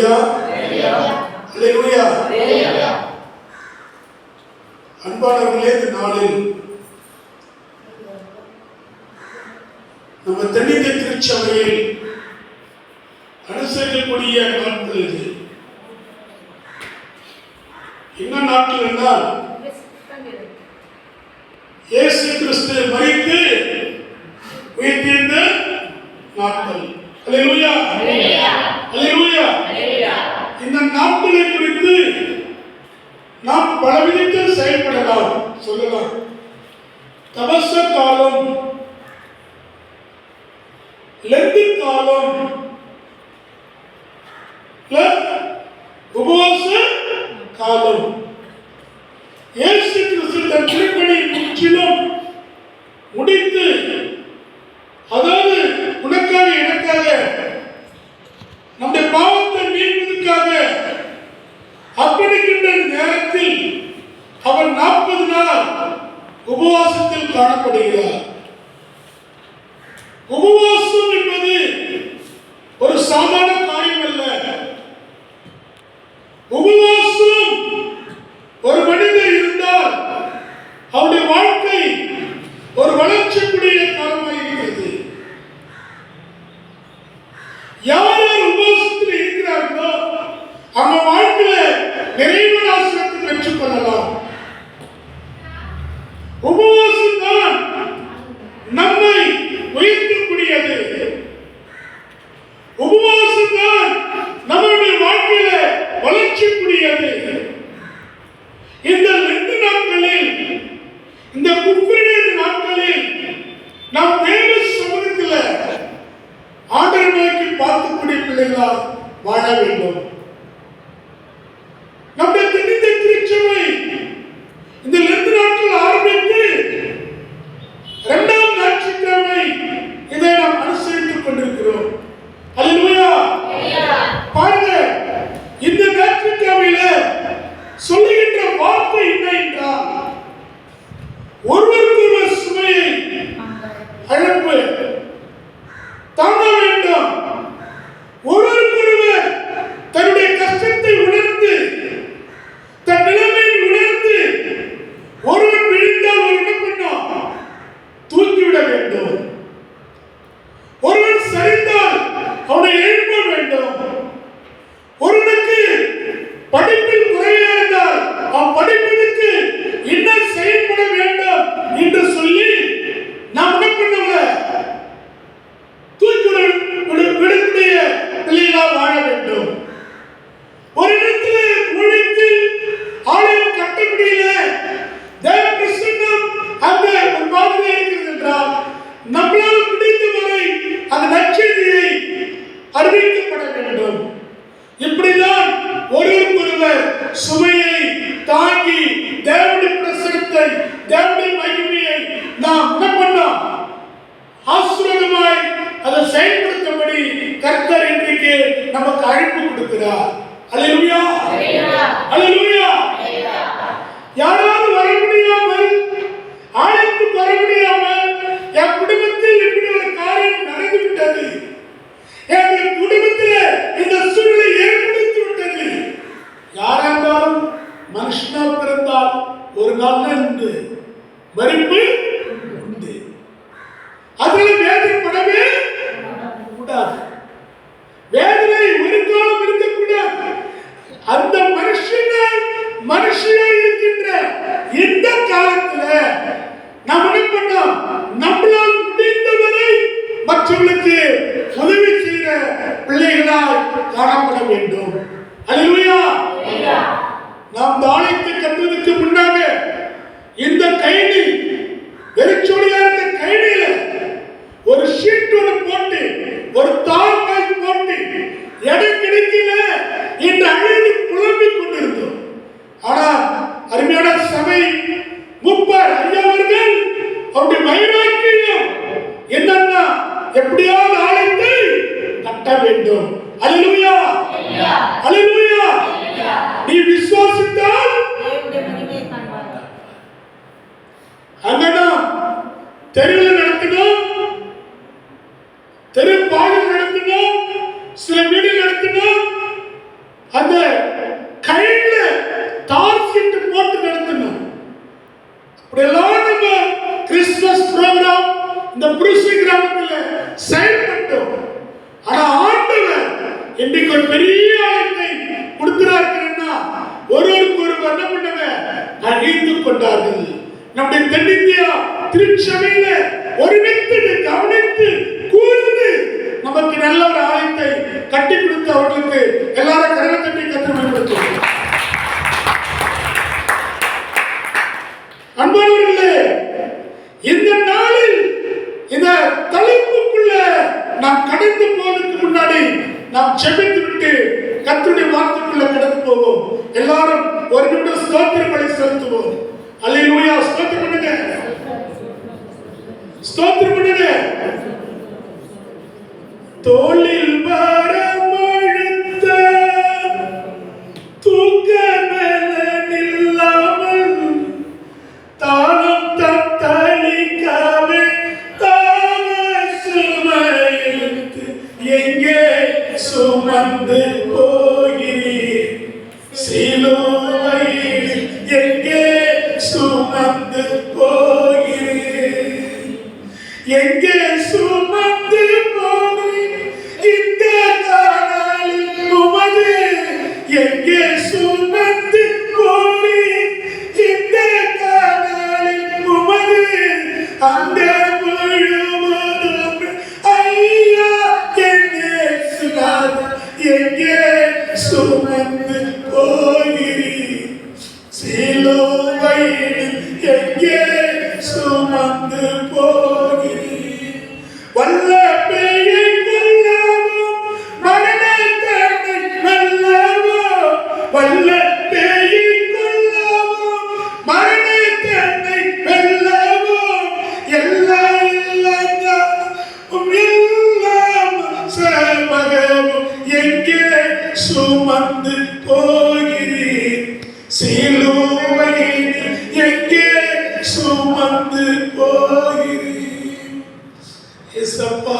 அல்லேலூயா, அல்லேலூயா. அன்பானவர்களே, இந்த நாளில் நம்ம தென்னிந்திய திருச்சபையில் அனுசரிக்கக்கூடிய நாட்கள் இது. என்ன நாட்கள் என்றால், இயேசு கிறிஸ்து மரித்து உயிர்த்தெழுந்த நாட்கள். அல்லேலூயா, அல்லேலூயா. இந்த நாட்களை குறித்து நாம் பலவிதத்தில் செயல்படலாம், சொல்லலாம். தபச காலம், லெந்து காலம், உபவாச காலம். இயேசு கிறிஸ்து தன் திருப்பணி முற்றிலும் முடித்து, அதாவது உனக்காக எனக்காக நம்முடைய பாவத்தை நீக்குவதற்காக அர்ப்பணிக்கின்ற நேரத்தில் அவர் 40 நாள் உபவாசத்தில் காணப்படுகிறார். உபவாசம் என்பது ஒரு சாதாரண காரியம் அல்ல. உபவாசம் ஒரு மனிதர் இருந்தால் அவருடைய வாழ்க்கை ஒரு வளர்ச்சிக்குரிய காலமாக இருக்கிறது. யார் யார் உபவாசத்தில் இருக்கிறார்களோ அவங்க வாழ்க்கையில நிறைவான ஆசீர்வாதத்தை பெற்றுக் கொள்ளலாம். உபவாசம் தான் நம்மை உயர்த்தக்கூடியது. உபவாசம் தான் நம்முடைய வாழ்க்கையில வளர்ச்சிக்குரியது. இந்த 2 நாட்களில், இந்த குஃப்ரின் நாட்களில் நாம் தேவ சமூகத்தில் ஆண்டவரை நோக்கி பார்க்கக்கூடிய பிள்ளைகளால் வாழ வேண்டும். நம்முடைய தென்னிந்திய திருச்சபை இந்த 2 நாட்கள் ஆரம்பித்து 2ஆம் ஞாயிற்றுக்கிழமை இதை நாம் அனுசரித்துக் கொண்டிருக்கிறோம். அல்லேலூயா. பாருங்க, இந்த ஞாயிற்றுக்கிழமையில சொல்லுகின்ற வார்த்தை என்ன என்றால், ஒருவருக்கொருவர் சுமையை அழைப்பு தாங்க வேண்டும். ஒருவருக்கொருவர் தன்னுடைய கஷ்டத்தை உணர்ந்து, தன் நிலைமையை உணர்ந்து, ஒருவன் விழுந்தால் ஒரு என்ன பண்ணோம்? தூக்கிவிட வேண்டும். ஒருவன் சரிந்தால் அவனை எழுப்ப வேண்டும். ஒருவனுக்கு படிப்பில் குறையா இருந்தால் அவன் படிப்பதற்கு என்ன செயல்பட வேண்டும் என்று சொல்லி நாம் என்ன பண்ணவங்கள தூக்கி விடக்கூடிய பிள்ளைகளாக வாழ வேண்டும். ஒரு இடத்துல ஊழியத்தில் ஆலயம் கட்ட முடியல, தேவ பிரசன்னம் அங்க ஒரு மாதிரி இருக்கிறது என்றால், நம்மளால் முடிந்த வரை அந்த நற்செய்தியை அறிவிக்கப்பட வேண்டும். இப்படிதான் ஒருவருக்கொருவர் சுமையை தாங்கி தேவனுடைய பிரசன்னத்தை, தேவனுடைய மகிமையை நாம் என்ன பண்ணோம்? ஆசீர்வாதமாய் அதை செயல்படுத்தும்படி கர்த்தர் இன்றைக்கு நமக்கு அழைப்பு கொடுக்கிறார். அல்லேலூயா, அல்லேலூயா. யாராவது வர முடியாமல், ஆலயத்துக்கு வர முடியாமல், என் குடும்பத்தில் இப்படி ஒரு காரியம் நடந்துவிட்டது, என் குடும்பத்தில் இந்த சூழ்நிலை ஏற்படுத்தி விட்டது. யாரா இருந்தாலும் மனுஷனா பிறந்தால் ஒரு நாள் உண்டு, மரிப்பு உண்டு. அதில் வேதனைப்படவே கூடாது. வேதனை ஒரு காலம் இருக்கக்கூடாது. அந்த மனுஷனாய் இருக்கின்ற இந்த காலத்துல நாம் என்ன பண்ணோம்? நம்மளால் முடிந்தவரை மற்றவர்களுக்கு உதவி செய்கிற பிள்ளைகளால் காணப்பட வேண்டும். அல்லேலூயா. நாம் தானியத்தை கட்டுவதற்கு முன்னாக இந்த கைனி வெறிச்சோடியா இருக்க கைனியில ஒரு ஷீட் ஒன்று போட்டு, ஒரு தார் போட்டு, எடை கிடைக்கல என்று அழுது புலம்பிக் கொண்டிருந்தோம். ஆனால் அருமையான சபை முப்பர் ஐயா அவர்கள் அவருடைய வைராக்கியம் என்னன்னா, எப்படியாவது ஆலயத்தை கட்ட வேண்டும். அல்லேலூயா, அல்லேலூயா. நீ விசுவாசித்தால் அங்கனா தெருவில் நடக்கணும், தெரு பாடல் நடக்கணும், சில வீடு நடக்கணும், பெரிய ஆயத்தை கொடுக்கிறார்கள்னா ஒருவருக்கு ஒரு என்ன பண்ணுங்க அழிந்து கொண்டார்கள். நம்முடைய தென்னிந்தியா திருச்சபையில ஒருமித்து கவனித்து கூர்ந்து நமக்கு நல்ல ஒரு ஆயத்தை கட்டி கொடுத்து அவர்களுக்கு எல்லாரும் கரகத்தட்டி கற்றுக். அன்பானவர்களே, இந்த நாளில் இந்த தலைப்புக்குள்ள நாம் கடந்து போவதற்கு முன்னாடி நாம் ஜெபித்து விட்டு கர்த்தருடைய வார்த்தைக்குள்ள கடந்து போவோம். எல்லாரும் ஒரு நிமிடம் ஸ்தோத்திர பலி செலுத்துவோம். அல்லேலூயா. ஸ்தோத்திரம் பண்ணுங்க, ஸ்தோத்திரம் பண்ணுங்க. தோளில் வரமழுத்த தூக்கமில்லாமல் தானம் தத்தளிக்கவே தாம சுமையிழுத்து எங்கே சுமந்து போகிறீர்? சிலுவையில் எங்கே சுமந்து போகிறீர்? எங்கே சுமந்து போகிறீர்? இந்த காணலில் உமது எங்கே சுமந்து போகிறீர்? இந்த காணலில் உமது அந்த முழுவதும் ஐயா எங்கே சுனாத எங்கே சுமந்து போகிறீர்? சிலுவையில் எங்கே சுமந்து போகிறீர்? வல்ல பேயை கொல்லவும் மரணத்தன்னை வெல்லவும், வல்ல பேயை கொல்லவும் மரணத்தன்னை வெல்லவும், எல்லாம் சேவகவும் எங்கே சுமந்து போகிறீர்? சிலுவையில் எங்கே சுமந்து போகிறீர்? இயேசப்பா,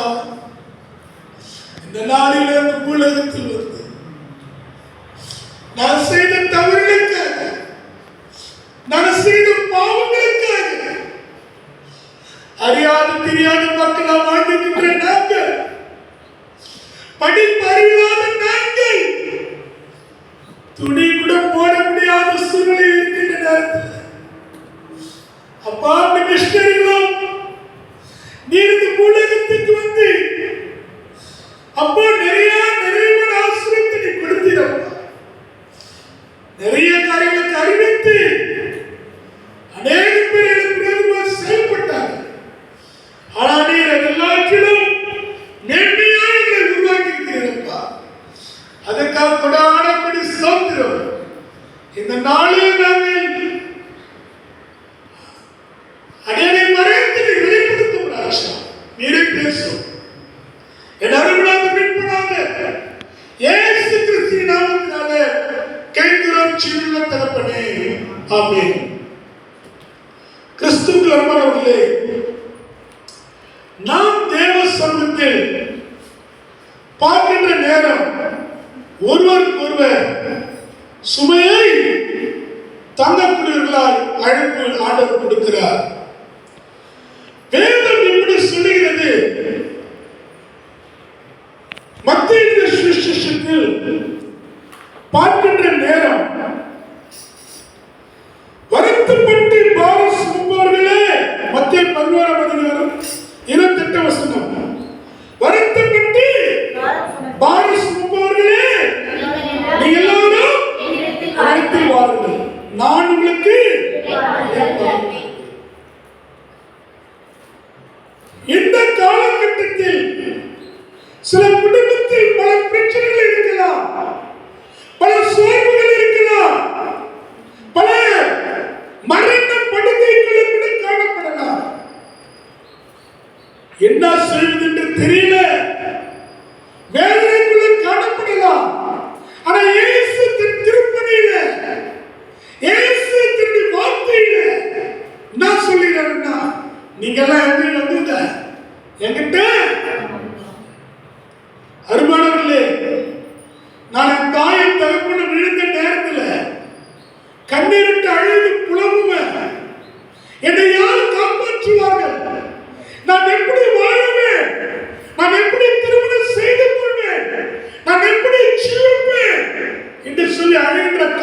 இந்த நாளில் இந்த உலகத்தில் வந்து நான் செய்த தவறுகளுக்காக, நான் செய்த பாவங்களுக்காக அறியாத தெரியாத மக்களா வாழ்ந்துகின்ற நாங்கள், படிப்பறிவில்லாத நாங்கள், துணி கூட போட முடியாத சூழ்நிலை இருக்கின்ற நேரத்தில் அப்பா மினிஸ்டர்களும் நீர் இந்த உலகத்துக்கு வந்து அப்போ நிறைய ஆசிரியத்தை நீ கொடுத்தீரப்பா. நிறைய காரியங்களுக்கு அறிவித்து அநேக பேர் எனக்கு செயல்பட்டாங்க. ஆனால் நீர் எல்லாற்றிலும் மேன்மையாக எங்களை உருவாக்கி இருக்கிறீரப்பா. அதுக்காக கொடாடப்படி ஸ்தோத்திரம். இந்த நாளில் நாங்கள் அடையாளை மறைத்து வெளிப்படுத்தும் ராஜா நீரே பேசும். என் அருளாக மீட்பனாக இயேசு கிறிஸ்துவின் நாமத்தினாலே கேட்கிறோம் ஜீவனுள்ள தகப்பனே, ஆமென். கிறிஸ்துவுக்குள் அன்பானவர்களே, நாம் தேவ சமூகத்தில் பார்க்கின்ற நேரம் ஒருவருக்கொருவர் சுமையை தாங்கக்கூடியவர்களால் அழைப்பு ஆண்டவர் கொடுக்கிறார். வேதம் இப்படி சொல்லுகிறது. மத்தேயு சுவிசேஷத்தில் பார்க்கின்ற நேரம் வருத்தப்பட்டு பாரம் சுமப்பவர்களே, மத்தேயு 11:28 வருத்தப்பட்டு பாரம் சுமப்பவர்களே நீங்கள் எல்லாரும் அழைத்து வாருங்கள், நான் உங்களுக்கு. இந்த காலகட்டத்தில் சில குடும்பத்தில் பல பிரச்சனைகள் இருக்கலாம், பல சோர்வுகள் இருக்கலாம், பல மரண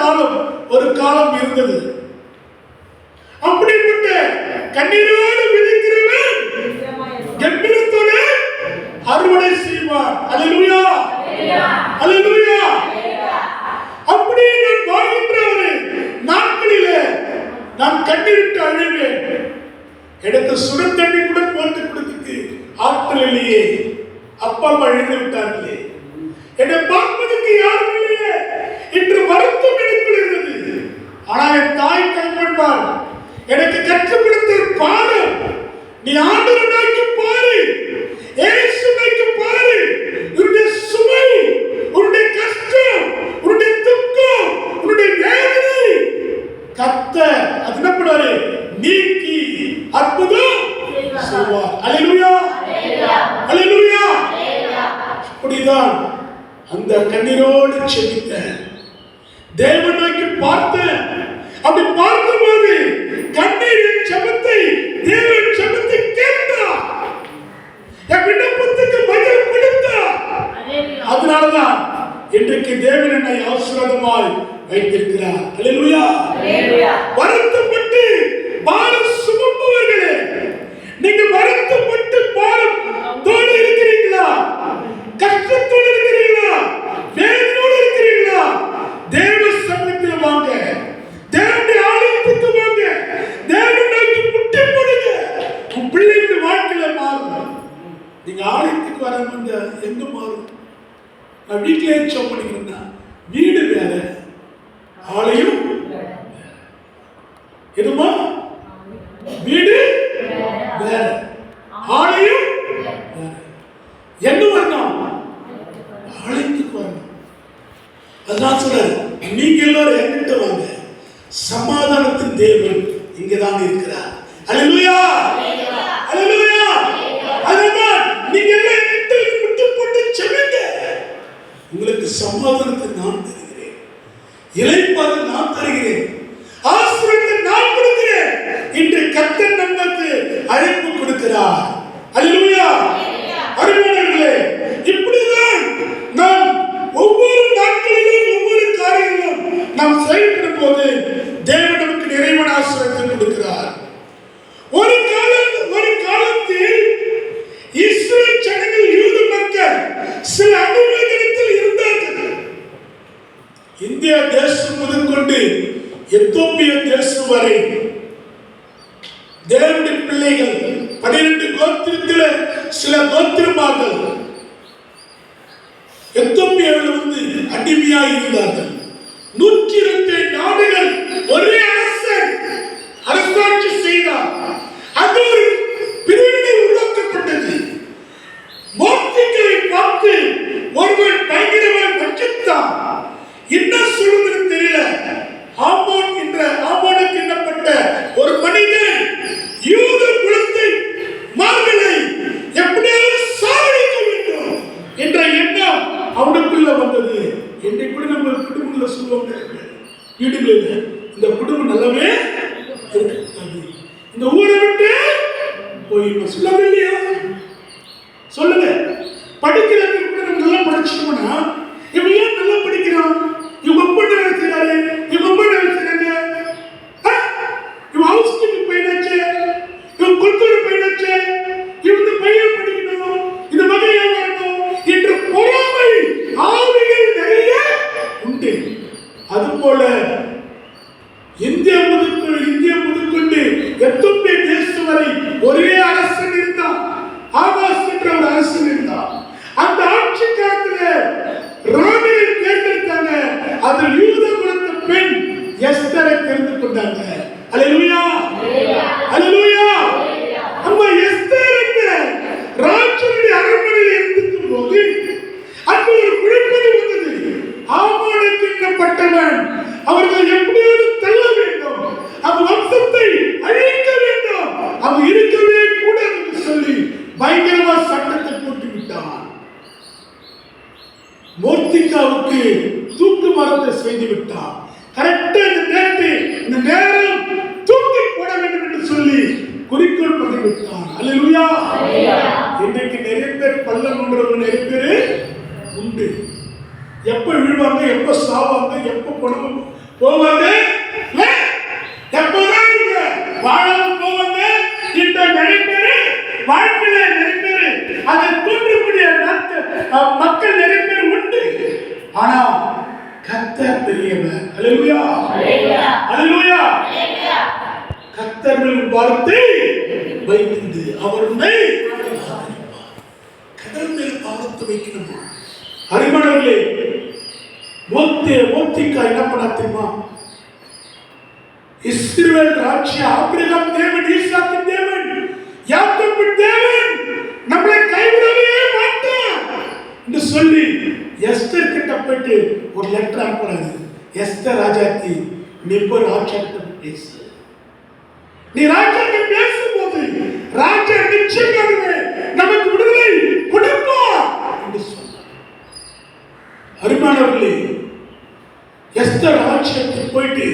காலம் ஒரு காலம் இருந்தது. அப்படிப்பட்ட கண்ணீரோடு விதைக்கிறவன் கம்பீரத்தோடு அறுவடை செய்வார். அல்லேலூயா, அல்லேலூயா. அப்படி நான் வாழ்கின்ற ஒரு நாட்களிலே நான் கண்ணீரிட்டு அழுவேன். எனக்கு சுட தண்ணி கூட போட்டு கொடுத்துட்டு ஆற்றல் இல்லையே, அப்பா அம்மா எழுந்து விட்டார்களே, என்னை பார்ப்பதற்கு யாரும் இல்லையே என்று வருத்தம் எனக்குள் இருந்தது. ஆனால் என் தாய் தகப்பன்மார் எனக்கு கற்றுக் கொடுத்த பாடம், நீ ஆண்டவரை நோக்கி பாரு, இயேசு நோக்கி பாரு, உன்னுடைய சுமை, உன்னுடைய கஷ்டம், உன்னுடைய துக்கம், உன்னுடைய வேதனை கர்த்தர் அது என்ன பண்ணுவாரு, நீக்கி அற்புதம் செய்வார். அல்லேலூயா, அல்லேலூயா. அப்படிதான் அந்த கண்ணீரோடு செபித்த தேவன் நோக்கி பார்த்தேன். அப்படி பார்க்கும்போது கண்ணீரின் செபத்தை தேவன் செபத்தை கேட்டார், என் விண்ணப்பத்துக்கு பதில் கொடுத்தார். அதனாலதான் இன்றைக்கு தேவன் என்னை ஆசீர்வாதமாய் வைத்திருக்கிறார். அல்லேலூயா. வருத்தப்பட்டு பாரம் சுமப்பவர்களே, நீங்க வருத்தப்பட்டு பாரம் தோடு இருக்கிறீங்களா, கஷ்டத்தோடு இருக்கிறீங்களா, வேதனோடு இருக்கிறீங்களா, தேவ சமூகத்தில் வாங்க, தேவனுடைய ஆலயத்துக்கு வாங்க, தேவனை நோக்கி முட்டி போடுங்க. உன் பிள்ளைகளுடைய வாழ்க்கையில மாறும். நீங்க ஆலயத்துக்கு வர எங்க மாறும்? நான் வீட்டிலே ஜெபம் பண்ணிக்கிறேன்னா வீடு வேற, ஆலயம் எதுமா? வீடு வேற, ஆலயம் வேற. என்ன வரணும்? ஆலயத்துக்கு வரணும். அதான் சொல்றாரு, நீங்க எல்லாரும் என்கிட்ட வாங்க, சமாதானத்தின் தேவன் இங்கதான் இருக்கிறார். அல்லேலூயா, அல்லேலூயா. அதுதான் நீங்க எல்லாம் என்கிட்ட முட்டி போட்டு செல்லுங்க, உங்களுக்கு சமாதானத்தை நான் தருகிறேன், இளைப்பாறை நான் தருகிறேன், ஆசீர்வாதத்தை நான் கொடுக்கிறேன். இன்று கர்த்தர் நமக்கு அழைப்பு கொடுக்கிறார். அல்லேலூயா. அருமையானவர்களே, இப்படிதான் நாம் ஒவ்வொரு நாட்களிலும் ஒவ்வொரு காரியங்களும் நாம் செயல்படும் போது தேவன் நமக்கு நிறைவான ஆசீர்வாதத்தை கொடுக்கிறார். ஒரு காலத்தில் இஸ்ரவேல் ஜனங்கள், யூத மக்கள் சில அடிமைத்தனத்தில் இருந்தார்கள். இந்தியா தேசம் முதற்கொண்டு எத்தோப்பியா தேசம் வரை தேவனுடைய பிள்ளைகள் 12 கோத்திரத்தில் சில கோத்திரமார்கள் எத்தோப்பியாவில் வந்து அடிமையாக இருந்தார்கள். 102 நாடுகள் ஒரே அரசன் அரசாட்சி செய்தார். அது ஒரு பிரிவினை உருவாக்கப்பட்டது. மோர்தேக்காயை பார்த்து ஒருவன் பயங்கரமாக வஞ்சித்தான். என்ன சொல்வதுன்னு தெரியல. ஆமோனுக்கு எண்ணப்பட்ட ஒரு மனிதன் யூத குலத்தை மார்களை எப்படியாவது சாவடிக்க வேண்டும் என்ற எண்ணம் அவனுக்குள்ள வந்தது. என்னை கூட நம்ம குடும்பங்கள சொல்லுவாங்க, வீடுகளில் இந்த குடும்பம் நல்லாவே இருக்காது, இந்த ஊரை விட்டு போய் சொல்லவே இல்லையா? சொல்லுங்க. படிக்கிறவங்க கூட நம்ம நல்லா படிச்சிட்டோம்னா, இவன் ஏன் நல்லா படிக்கிறான், இவங்க அப்பா வேலை செய்யறாரு, இவங்க அம்மா வேலை செய்யறாங்க, இவன் ஹவுஸ் கீப்பிங் பையனாச்சு, இவன் கொத்தூர் பையனாச்சு, இவங்க பையன் படிக்கணும், இந்த மகன் வரணும் என்ற பொறாமை ஆவிகள் நிறைய உண்டு. அதுபோல இந்தியா முதற்கொண்டு எத்தோப்பியா தேசம் வரை ஒரே அரசன் இருந்தான். ஆகாஸ் என்ற ஒரு அரசன் இருந்தான். அந்த ஆட்சி காலத்தில் ராணியை தேர்ந்தெடுத்தாங்க. அதில் யூத குலத்து பெண் எஸ்தரை தெரிந்து கொண்டாங்க. அல்லேலூயா, அல்லேலூயா. அம்மா எஸ்தர் என்ற ராஜனுடைய அரண்மனையில் இருந்திருக்கும் போது அங்கு ஒரு குழப்பம் வந்தது. ஆமோனுக்கு எண்ணப்பட்டவன் அவர்கள் எப்படியாவது தள்ள வேண்டும், அவன் வம்சத்தை அழிக்க வேண்டும், அவன் இருக்கவே கூடாது என்று சொல்லி பயங்கரமா சட்டத்தை போட்டு விட்டான். மோர்தேக்காவுக்கு தூக்கு மரணத்தை செய்து விட்டான். கரெக்டா இந்த நேரம் தூக்கி போட வேண்டும் என்று சொல்லி குறிக்கோள் பண்ணி விட்டான். அல்லேலூயா. இன்றைக்கு நிறைய பேர் பள்ளம் கொண்டவங்க நிறைய பேர் உண்டு. எப்ப விழுவாங்க, எப்ப சாவாங்க, எப்ப போவாங்க, எப்போதான் வாழாம போவாங்க. இந்த நிறைய பேரு வாழ்க்கையில நிறைய பேரு அதை தூண்டக்கூடிய மக்கள் நிறைய பேர் உண்டு. ஆனா கர்த்தர் பெரியவர். அல்லேலூயா, அல்லேலூயா. கர்த்தர் மேல் வார்த்தை வைத்து அவர் உன்னை ஆதரிப்பார். கடவுள் மேல் பாரத்தை வைக்கணும். அருமையானவர்களே, மோத்திகா என்ன பண்ணா தெரியுமா? இஸ்ரவேல் ராஜ்ய ஆபிரகாம் தேவன், ஈசாக்கின் தேவன், யாக்கோபின் தேவன் நம்மளை கைவிடவே மாட்டார் என்று சொல்லி எஸ்தர் கிட்ட போயிட்டு ஒரு லெட்டர் அனுப்புறாரு. எஸ்தர் ராஜாத்தி, நீ போய் ராஜாக்கிட்ட பேசு. நீ ராஜாக்கிட்ட பேசும்போது ராஜா நிச்சயமாகவே நமக்கு விடுதலை கொடுப்பார் என்று சொன்னார். அருமையானவர்களே, எஸ்தர் ராஜ்யத்துக்கு போயிட்டு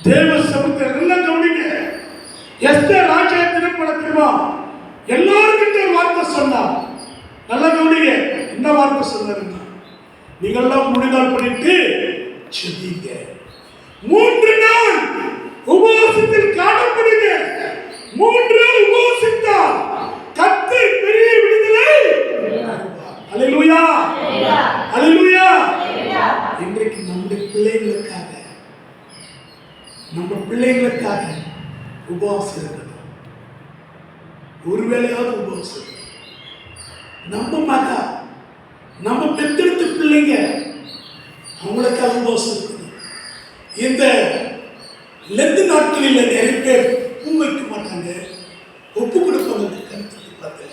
தேவ சமூகத்தை நல்லா கவனிங்க. எஸ்தர் ராஜ்யத்தின் படத்திலுமா எல்லாருக்கிட்ட ஒரு வார்த்தை சொன்னார். நல்லா கவனிங்க. என்ன வார்த்தை சொன்னாருன்னா, நீங்கெல்லாம் முழுகால் பண்ணிட்டு செஞ்சீங்க. 3 நாள் உபவாசத்தில் காணப்படுங்க. 3 நாள் உபவாசித்தால் கர்த்தர் பெரிய விடுதலை தருவார். அல்லேலூயா, அல்லேலூயா. இன்றைக்கு நம்முடைய பிள்ளைகளுக்காக உபவாசம் இருக்கணும். ஒருவேளையாவது உபவாசம். நம்ம மகா, நம்ம பெற்றெடுத்த பிள்ளைங்க, அவங்களுக்காக உபவாசம் இருக்கணும். இந்த லெந்து நாட்களில் நிறைய பேர் பூ வைக்க மாட்டாங்க, ஒப்பு கொடுப்பாங்க. கருத்து பார்த்து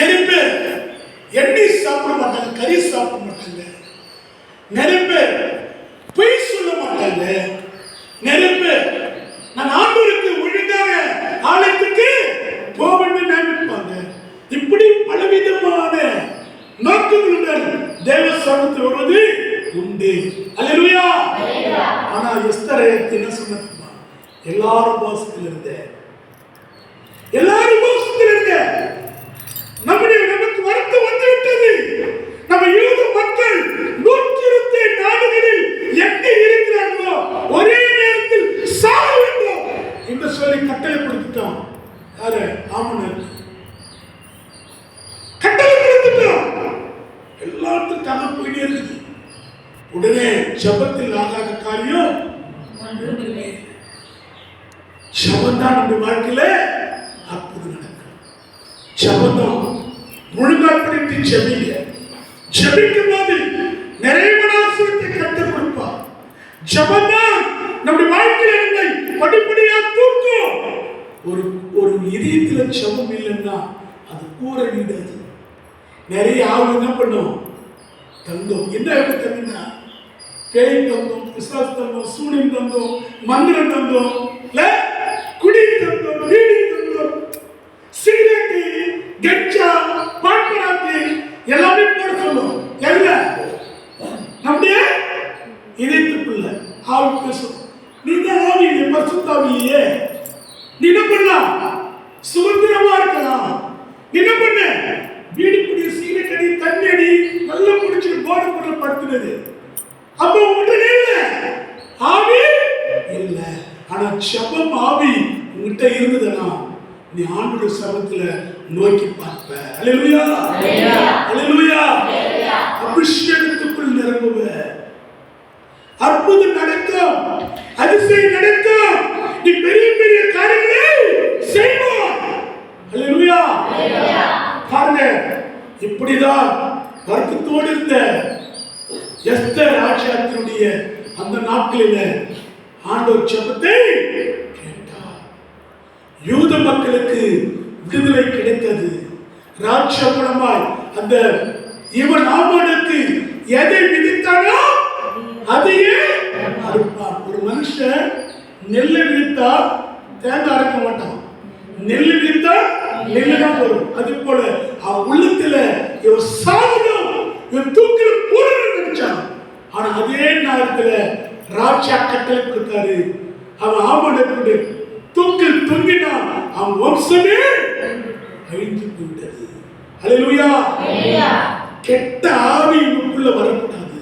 நிறைய பேர் எண்ணெய் சாப்பிட மாட்டாங்க, கறி சாப்பிட மாட்டாங்க. நிறைய பேர் பொய் சொல்ல மாட்டாங்க. நிறைய பேர் நான் ஆண்டவருக்கு ஒழுங்காக ஆலயத்துக்கு போவேன்னு நினைப்பாங்க. இப்படி பலவிதமான நோக்கங்களுடன் தேவ சமூகத்தில் வருவது உண்டு. அல்லேலூயா. ஆனா எஸ்தர் என்ன சொன்னா, எல்லாரும் உபவாசத்தில் இருந்த, எல்லாரும் உபவாசத்தில் இருந்த. நமக்கு வருத்தம் வந்து விட்டது. நம்ம யூத மக்கள் 120 நாடுகளில் எங்கே இருக்கிறார்களோ ஒரே நேரத்தில் சாக வேண்டும் என்று சொல்லி கட்டளை கொடுத்துட்டோம். யாரு? ஆமனர் கட்டளை கொடுத்துட்டோம். எல்லாத்துக்காக போயிட்டே இருக்குது. உடனே ஜபத்தில் ஆகாத காரியம் ஜபந்தான் நம்ம வாழ்க்கையில அற்புதம் நடக்கும். ஜபந்தான் முழுமைப்படுத்தி ஜெபிங்க. ஜெபிக்கும் போது நிறைவான ஆசீர்வாதத்தை கர்த்தர் கொடுப்பார். ஜபந்தான் நம்முடைய வாழ்க்கையில என்னை படிப்படியா தூக்கும். ஒரு இதயத்துல ஜபம் இல்லைன்னா அது கூரை வீடு. அது நிறைய ஆள் என்ன பண்ணும்? தங்கம். என்ன தங்கம்னா பேய் தங்கம், பிசாசு தங்கம், சூனியம் தங்கம், மந்திரம் தங்கம், குடி தங்கம், வீடி தங்கம், சிகரெட்டு, கெஞ்சா, பாட்பராத்தி எல்லாமே போட சொல்லும். எல்லாம் நம்முடைய இதயத்துக்குள்ள ஆவி பேசும். நீங்க ஆவி பரிசுத்தாவியே, நீ என்ன பண்ணலாம்? சுதந்திரமா இருக்கலாம். நீ என்ன பண்ண? வீடு குடி, சீனக்கடி, தண்ணடி நல்லா குடிச்சிட்டு போட பொருள் படுத்துனது. அப்போ உடனே இல்ல ஆவி இல்ல. ஆனா ஜபம் ஆவி உன்கிட்ட இருந்ததுன்னா நீ ஆண்டவருடைய சமூகத்துல நோக்கி பார்ப்ப. அல்லேலூயா, அல்லேலூயா. அபிஷேகத்துக்குள் நிரம்புவ. அற்புதம் நடக்கும், அதிசயம் நடக்கும். நீ பெரிய பெரிய காரியங்களை செய்வாய். அல்லேலூயா. பாருங்க, இப்படிதான் வருத்தத்தோடு இருந்த எஸ்தர் ராஜ்யத்தினுடைய அந்த நாட்களில ஆண்டவர் ஜெபத்தை கேட்டார். யூத மக்களுக்கு விடுதலை கிடைத்தது. ராஜ்யபலமாய் அந்த இவன் ஆமானுக்கு எதை விதித்தானோ அதையே அறுப்பான். ஒரு மனுஷன் நெல்லை விதித்தா தேங்காய் அரைக்க மாட்டான். நெல் விதித்தா நெல்லு தான் வரும். அது போல அவன் உள்ளத்துல இவன் சாகணும், இவன் தூக்கில போடணும்னு நினைச்சான். ஆனா அதே நேரத்துல ராஜா கட்டளை கொடுத்தாரு. அவன் ஆமானுக்கு தூக்கில் தொங்கினான். அவன் வம்சமே அழிந்து போயிட்டது. அல்லேலூயா. கெட்ட ஆவி உங்களுக்குள்ள வரக்கூடாது.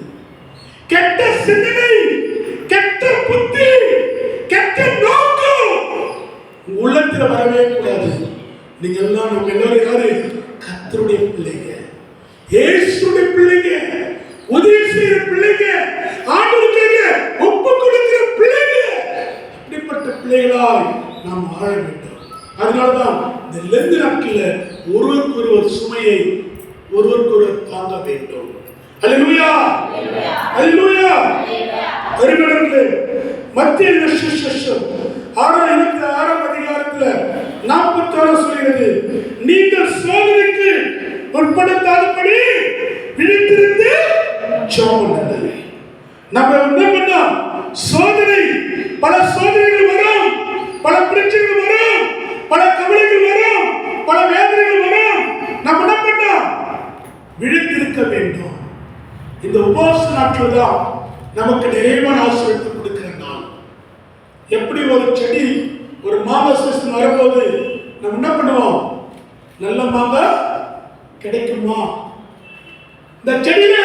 கெட்ட சிந்தனை, கெட்ட நம்ம எல்லாரும் யாரு? கர்த்தருடைய பிள்ளைங்க, இயேசுடைய பிள்ளைங்க, உதவி செய்யற பிள்ளைங்க, ஆண்டவருக்காக ஒப்பு கொடுக்கிற பிள்ளைங்க. இப்படிப்பட்ட பிள்ளைகளாய் நாம் வாழ வேண்டும். அதனால்தான் இந்த லெந்து நாட்களில் ஒருவருக்கொருவர் சுமையை ஒருவருக்கொருவர் தாங்க வேண்டும். அல்லேலூயா, அல்லேலூயா. அருமையானவர்களே, மத்திய சுவிசேஷம் 6:26 அதிகாரத்தில் 46 சொல்கிறது, நீங்கள் சோதனைக்கு உட்படுத்தாதபடி விழித்திருந்து ஜெபம் பண்ணுங்கள். நம்ம என்ன பண்ணோம்? சோதனை, பல சோதனைகள் வரும், பல பிரச்சனைகள் வரும், பல கவலைகள் வரும், பல வேதனைகள் வரும். நம்ம என்ன பண்ணோம்? விழித்திருக்க வேண்டும். இந்த உபவாச நாட்கள் தான் நமக்கு நிறைவான ஆசீர்வாதத்தை கொடுக்கிற நாள். எப்படி ஒரு செடி ஒரு மாங்காய் சீசன் வரும்போது நம்ம என்ன பண்ணுவோம்? நல்ல மாங்காய் கிடைக்குமா? இந்த செடியில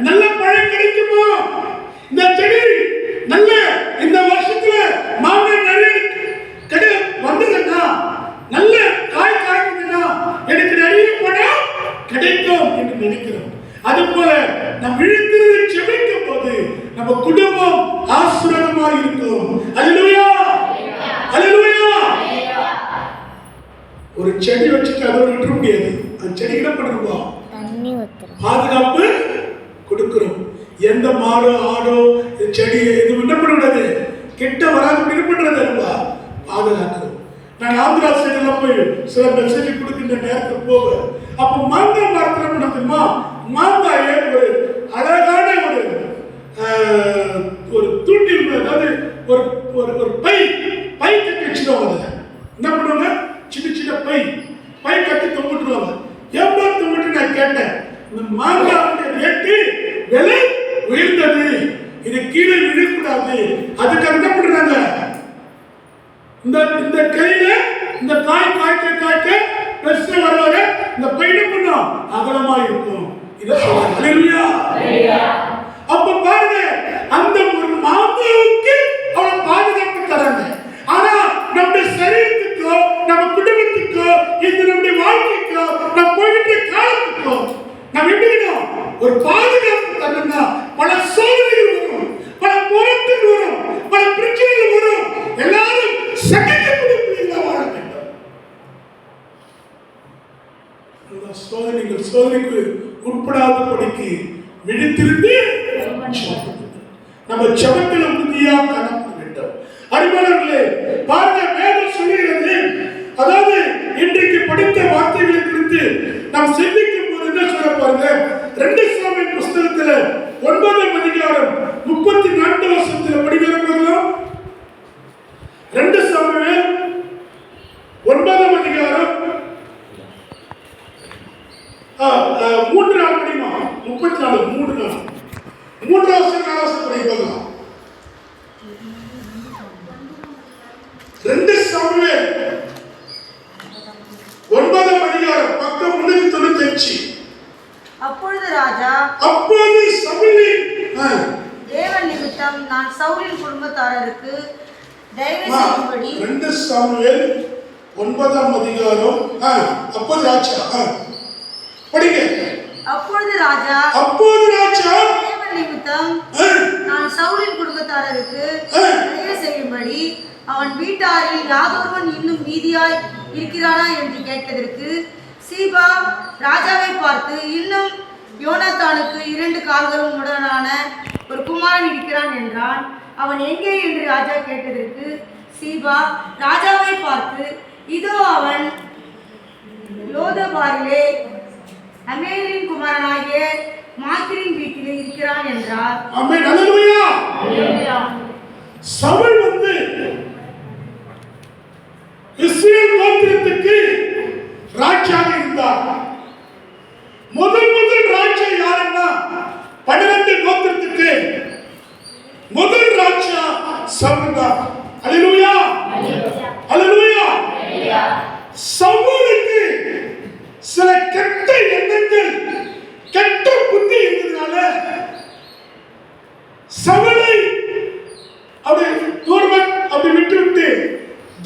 நல்ல பழம் கிடைக்குமா? இந்த செடி நல்ல இந்த வருஷத்துல மாங்காய் நிறைய வந்ததுன்னா, நல்ல காய் காய்க்குதுன்னா எனக்கு நிறைய பழம் கிடைக்கும் என்று நினைக்கிறோம். அதுபோல நம் விழித்திருந்து ஜெபிக்கும் போது நம்ம குடும்பம் ஆசீர்வாதமாக இருக்கும். அல்லேலூயா, அல்லேலூயா. ஒரு செடி வச்சுட்டு அதோட விட்டுற முடியாது. அந்த செடி என்ன பண்ணுறோம்? பாதுகாப்பு கொடுக்கிறோம். எந்த மாடோ ஆடோ செடி இது என்ன பண்ணக்கூடாது, கிட்ட வராது என்ன பண்றது? பாதுகாக்கிறோம். நான் ஆந்திரா சைடெல்லாம் போய் சில மெசேஜ் கொடுக்கின்ற நேரத்தில் போவேன். அப்போ மாங்காய் மரத்தில் என்ன தெரியுமா? மாங்காயை ஒரு அழகான ஒரு தூண்டி, அதாவது ஒரு ஒரு பை கட்டி வச்சுருவாங்க. என்ன பண்ணுவாங்க? சின்ன சின்ன பை கட்டி தொங்கிட்டுருவாங்க. எவ்வளோ தொங்கிட்டு நான் கேட்டேன், இந்த மாங்காய் ரேட்டு விலை உயர்ந்தது, இது கீழே விழக்கூடாது, அதுக்கு என்ன பண்றாங்க? இந்த கையில இந்த காய் காய்க்க பெருசா வருவாங்க. இந்த பையில பண்ணும் அகலமா இருக்கும். இத சொல்றாங்க. அல்லேலூயா. அப்ப பாருங்க, அந்த ஒரு மாங்காய்க்கு அவளை பாதுகாப்பு தராங்க. ஆனா நம்ம சரீரத்துக்கோ, நம்ம குடும்பத்துக்கோ, இந்த நம்முடைய வாழ்க்கைக்கோ, நம்ம போயிட்டு காலத்துக்கோ நம்ம எப்படினோம்? ஒரு பாதுகாப்பு தரணும்னா பல சோதனைகள் வரும், பல போராட்டங்கள் வரும், பல பிரச்சனைகள் வரும். எல்லாரும் சகிக்கக்கூடிய பிள்ளைகளா வாழ வேண்டும். அந்த சோதனைக்கு உட்படாதபடிக்கு விழித்திருந்து நம்ம ஜெபத்தில் உறுதியாக காணப்பட வேண்டும். அருமையானவர்களே, பாருங்க, வேதம் சொல்லுகிறது, அதாவது இன்றைக்கு படித்த வார்த்தைகளை குறித்து நாம் சிந்திக்கும் போது என்ன சொல்ல பாருங்க. 2 சாமுவேல் புஸ்தகத்துல 9ஆம் அதிகாரம் 34 வசனத்துல படிக்கிறோம். 2 சாமுவேல் 9ஆம் அதிகாரம் 3 நாள் படிமா 34 3 நாள் 3 வசனம் படிக்கலாம். 2 சாமுவேல் 9ஆம் அதிகாரம் பக்கம் 395. அப்பொழுது ராஜா, அப்பொழுது சவுலின் தேவன் நிமித்தம் நான் சவுலின் குடும்பத்தாருக்கு தயவு செய்யும்படி. 2 சாமுவேல் 9ஆம் அதிகாரம் அப்பொழுது ராஜா படிங்க. அப்பொழுது ராஜா தேவன் நிமித்தம் நான் சவுலின் குடும்பத்தாருக்கு தயவு செய்யும்படி அவன் வீட்டாரில் யாதொருவன் இன்னும் மீதியாய் இருக்கிறானா என்று கேட்டதற்கு சீபா ராஜாவை பார்த்து, இன்னும் யோனாத்தானுக்கு 2 கால்களும் உடனான ஒரு குமாரன் இருக்கிறான் என்றான். அவன் எங்கே என்று ராஜா கேட்டதற்கு சீபா ராஜாவை பார்த்து, இதோ அவன் லோதபாரிலே அமேலின் குமாரனாகிய மாக்கிரின் வீட்டிலே இருக்கிறான் என்றார். ஆமென். அல்லேலூயா. சவுல் வந்து இஸ்ரவேல் கோத்திரத்துக்கு ராஜாவாக இருந்தார். முதல் ராஜா யாருன்னா 12 கோத்திரத்துக்கு முதல் ராஜா சவுல் தான். அல்லேலூயா, அல்லேலூயா. சவுலுக்கு சில கெட்ட எண்ணங்கள், கெட்ட புத்தி இருந்ததுனால சவுலை அப்படி விட்டு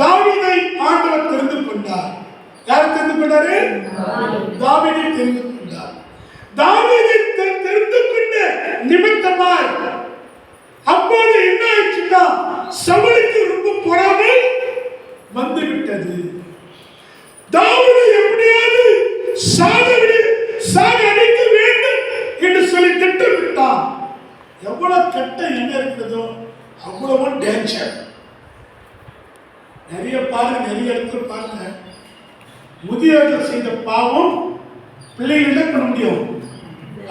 தாவீதை ஆண்டவர் தெரிந்து கொண்டார். யார் தெரிந்து கொண்டாரு? நிமித்தமாய் அப்போது என்ன ஆயிடுச்சுன்னா சவுலுக்கு ரொம்ப பொறாமை வந்து விட்டது. தாவீதை எப்படியாவது சாகடிக்க வேண்டும் என்று சொல்லி திட்டமிட்டான். எவ்வளவு கெட்ட என்ன இருக்கிறதோ அவ்வளவு டேஞ்சர். நிறைய இடத்துல பாருங்க, முதியோர்கள் செய்த பாவம் பிள்ளைகள் என்ன பண்ண முடியும்,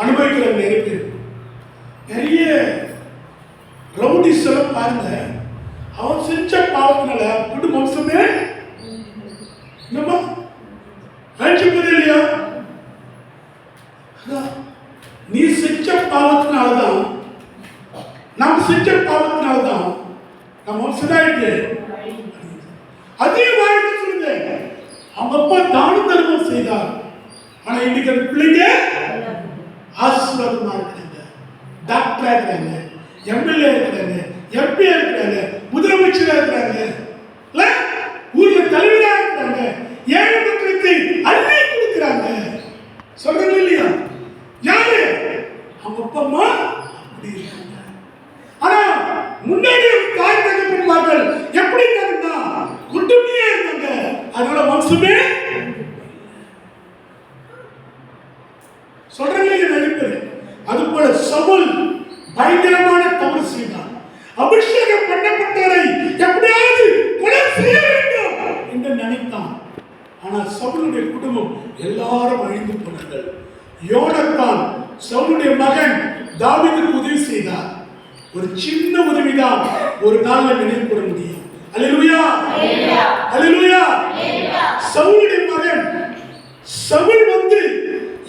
அனுபவிக்கிற நிறைய பேர். நிறைய ரவுடிஸ் எல்லாம் பாருங்க, அவன் செஞ்ச பாவத்தினால குடும்ப வம்சமே என்னமா அழிச்சுப்பது இல்லையா? நீ செஞ்ச பாவத்தினாலதான், நாம் செஞ்ச பாவத்தினாலதான் நம்ம வம்சதாயிட்டு அதே வாழ்க்கை சொல்லுங்க. அவங்க அப்பா தான தர்மம் செய்தார், ஆனா இன்னைக்கு அந்த பிள்ளைங்க ஆசீர்வாதமா இருக்கிறாங்க, டாக்டரா இருக்கிறாங்க, எம்எல்ஏ இருக்கிறாங்க, எம்பி இருக்கிறாங்க, முதலமைச்சரா இருக்கிறாங்க, ஊர்ல தலைவரா இருக்கிறாங்க, ஏழை மக்களுக்கு அள்ளி கொடுக்கிறாங்க. சொல்றாங்க இல்லையா? யாரு? அவங்க அப்பா அம்மா அப்படி இருக்காங்க. ஆனா முன்னாடி தாய் தகப்பன்மார்கள் எப்படி இருந்தாங்கன்னா குடும்பியா இருந்தாங்க, அதனால வம்சமே சொல்றாங்க நினைப்பது. அது போல சவுல் பயங்கரமான தவறு செய்தான். அபிஷேகம் பண்ணப்பட்டவரை எப்படியாவது கொலை செய்ய வேண்டும் என்று நினைத்தான். ஆனா சவுலுடைய குடும்பம் எல்லாரும் அழிந்து போனார்கள். யோனத்தான் சவுலுடைய மகன் தாவீதுக்கு உதவி செய்தார். ஒரு சின்ன உதவிதான் ஒரு நாள்ல நினைவு கூற முடியும். அல்லேலூயா, அல்லேலூயா. சவுலுடைய மகன் சவுல் வந்து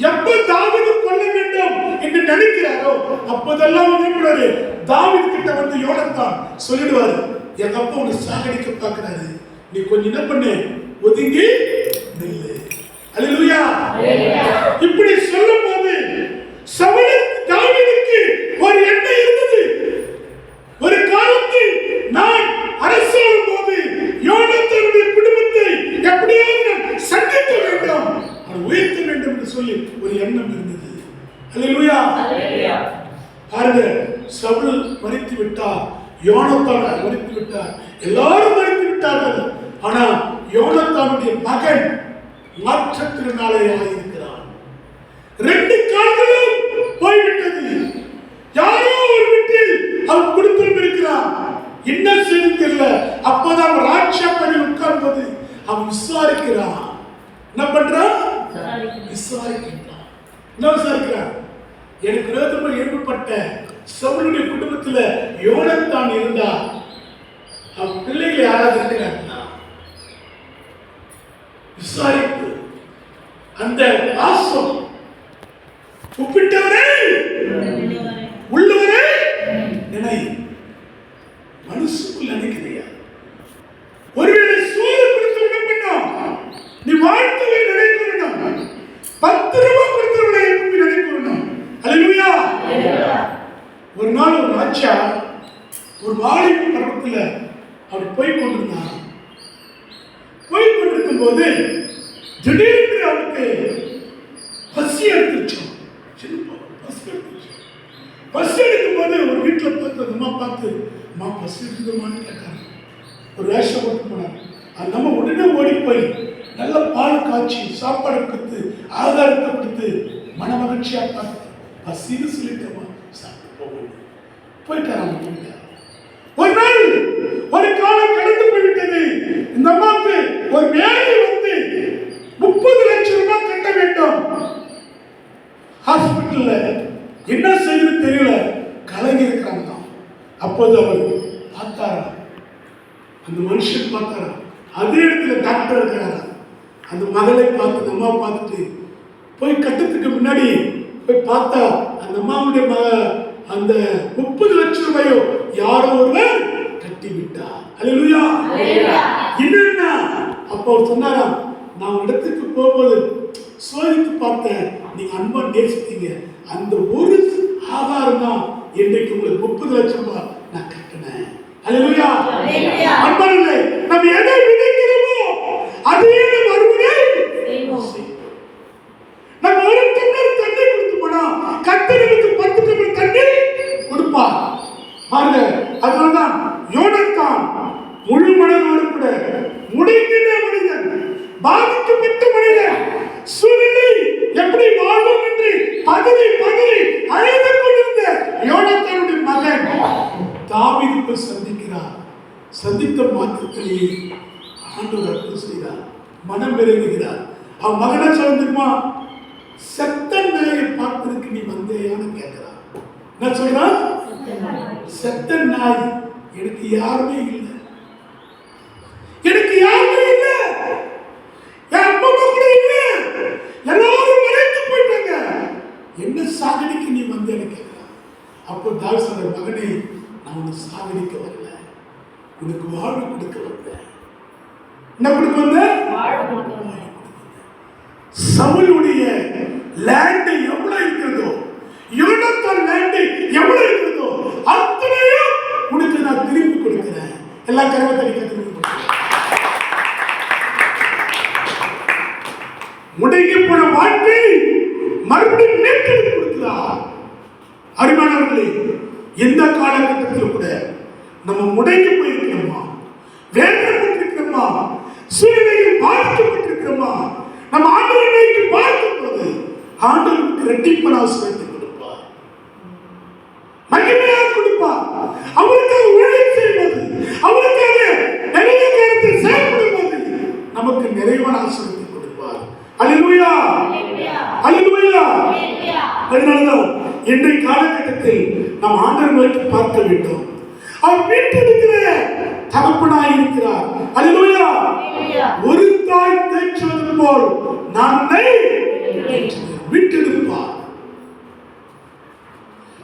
எப்ப தாவீது கொல்ல வேண்டும் என்று நினைக்கிறாரோ அப்போதெல்லாம் உதவிடுவாரு. தாவீது கிட்ட வந்து யோனத்தான் சொல்லிடுவாரு, எங்க அப்பா உன்னை சாகடிக்க பார்க்கிறாரு, நீ கொஞ்சம் என்ன பண்ணு, ஒதுங்கி நில்லு. அல்லேலூயா. இப்படி சொல்லும் போது சவுலுக்கு தாவீதுக்கு ஒரு எண்ணம் இருந்தது. ஒரு காலத்தில் நான் அரசாளும் போது யோனத்தானுடைய குடும்பத்தை எப்படியாவது சந்திக்க வேண்டும், உயர்த்த வேண்டும் என்று சொல்லி ஒரு எண்ணம் இருந்தது. அல்லேலூயா. பாருங்க, சவுல் மரித்து விட்டார், யோனத்தான் மரித்து விட்டார், எல்லாரும் மரித்து விட்டார்கள். ஆனா யோனத்தானுடைய மகன் மாற்றத்தினாலேயாக இருக்கிறான். ரெண்டு கால்களும் போய்விட்டது. யாரோ ஒரு வீட்டில் அவன் குடும்பம் இருக்கிறான், என்ன செய்து தெரியல. அப்பதான் ராஜ்யப்படியில் உட்கார்ந்து அவன் விசாரிக்கிறான். என்ன பண்றான்? விசாரிக்கிறான். என்ன விசாரிக்கிறான்? எனக்கு விரோதமாக எழுப்பப்பட்ட சவுலுடைய குடும்பத்துல யோனத்தான் இருந்தா அவன் பிள்ளைகளை யாராவது இருக்கிறாங்களா? விசாரிப்பு. அந்த பாசம் உப்பிட்டவரே உள்ளவரே நினை மனசுக்குள்ள நினைக்கிறியா? ஒருவேளை சோறு கொடுத்து என்ன பண்ணோம், நீ வாழ்க்கையை நினைக்கணும், 10 ரூபாய் கொடுத்தவர்களை எப்படி நினைக்கணும்? அல்லேலூயா. ஒரு நாள் ஒரு ராஜா ஒரு வாலிப பருவத்துல அவர் போய் கொண்டிருந்தார். போய் கொண்டிருக்கும் போது திடீர்னு அவருக்கு பசி எடுத்துச்சு. பசி எடுக்கும் போது ஒரு வீட்டுல பார்த்து அந்த அம்மா பார்த்து, அம்மா பசி எடுக்குதுமான்னு கேட்டாங்க. ஒரு வேஷம் போட்டு போனாங்க. அந்த அம்மா உடனே ஓடி போய் நல்ல பால் காய்ச்சி சாப்பாடு கொடுத்து ஆதாரத்தை கொடுத்து மன மகிழ்ச்சியா பார்த்து பசின்னு சொல்லிட்டோமா சாப்பிட்டு போகணும் போயிட்டாராம். ஒரு நாள் ஒரு காலம் கடந்து போய்விட்டது. இந்த அம்மாவுக்கு ஒரு வேலை வந்து 30 லட்சம் ரூபாய் கட்ட வேண்டும். ஹாஸ்பிட்டல்ல என்ன செய்யுது தெரியல, கலங்கி இருக்கிறாங்க. அப்போது அவர் பார்த்தாரா, அந்த மனுஷன் பார்த்தாரா, அதே இடத்துல டாக்டர் இருக்கிறாரா. அந்த மகளை பார்த்து அந்த அம்மாவை பார்த்துட்டு போய் கட்டத்துக்கு முன்னாடி போய் பார்த்தா அந்த அம்மாவுடைய அந்த 30 லட்சம் ரூபாயோ யாரோ ஒருவர் கட்டி விட்டார். அல்லேலூயா. என்னன்னா அப்ப அவர் சொன்னாராம், நான் இடத்துக்கு போகும்போது சோதித்து பார்த்தேன், நீங்க அன்பா நேசித்தீங்க, அந்த ஒரு ஆதாரம் தான் இன்றைக்கு உங்களுக்கு 30 லட்சம் ரூபாய் நான் கட்டினேன். அல்லேலூயா. அன்பானவர்களே, நம்ம எதை விதைக்கிறோமோ அதையே நம்ம அறுவடை செய்வோம். நம்ம ஒரு டம்ளர் தண்ணி கொடுத்து போனா கத்தருக்கு 10 டம்ளர் தண்ணி கொடுப்பார். பாருங்க, அதனால்தான் யோனத்தான் முழு மனதோடு கூட முடங்கின மனிதன், பாதிக்கப்பட்ட மனிதன், சூழ்நிலை எப்படி வாழும் என்று பதறி பதறி அழுது கொண்டிருந்த யோனத்தானுடைய மகன் தாவீதுக்கு சந்திக்கிறார். சந்தித்த மாத்திரத்திலேயே ஆண்டவர் அற்புதம் செய்தார். மனம் விரைகிறார். அவன் மகனை சொல்லுமா, செத்த நாயை பார்ப்பதற்கு நீ வந்தேன்னு கேட்கிறான். என்ன சொல்றான்? செத்த நாய், எனக்கு யாருமே இல்லை, எனக்கு யாருமே இல்லை, என் அப்பா அம்மா கூட இல்லை, எல்லாரும் மறைத்து போயிட்டாங்க, என்ன சாகடிக்க நீ வந்தேன்னு கேட்கிறான். அப்போ தாவீது சொல்ற, மகனே, நான் உன்னை சாகடிக்க வரல, உனக்கு வாழ்வு கொடுக்க வந்தேன். என்ன கொடுக்க வந்தேன்? சவுலுடைய லேண்ட் எவ்வளவு இருக்கிறதோ, யோனத்தான் லேண்ட் எவ்வளவு இருக்கிறதோ அத்தனையும் உனக்கு நான் திருப்பி கொடுக்கிறேன். எல்லா கருவத்தடி திருப்பி கொடுக்கிறேன். முடங்கி போன வாழ்க்கை மறுபடியும் மீட்டெடுத்து கொடுக்கிறார். அருமையானவர்களே, எந்த காலகட்டத்தில் கூட நம்ம முடங்கி போயிருக்கிறோமா, வேதனைப்பட்டிருக்கிறோமா, சூழ்நிலையில் பாதிக்கப்பட்டிருக்கிறோமா, நம்ம ஆண்டவரை பார்க்கும் போது ஆண்டவருக்கு இரட்டிப்பான ஆசீர்வாதத்தை கொடுப்பார், மகிமையாக கொடுப்பார். அவருக்காக ஊழியம் செய்வது, அவருக்காக நிறைய காரியத்தை செயல்படும் போது நமக்கு நிறைவான ஆசீர்வாதத்தை கொடுப்பார். அல்லேலூயா, அல்லேலூயா. அதனால்தான் இன்றைய காலகட்டத்தில் நாம் ஆண்டவரை நோக்கி பார்க்க வேண்டும். அவர் வீட்டிருக்கிற தகப்பனாய் இருக்கிறார். அல்லேலூயா. ஒரு தாய் தேற்றுவது போல் நான் விட்டெடுப்பார்.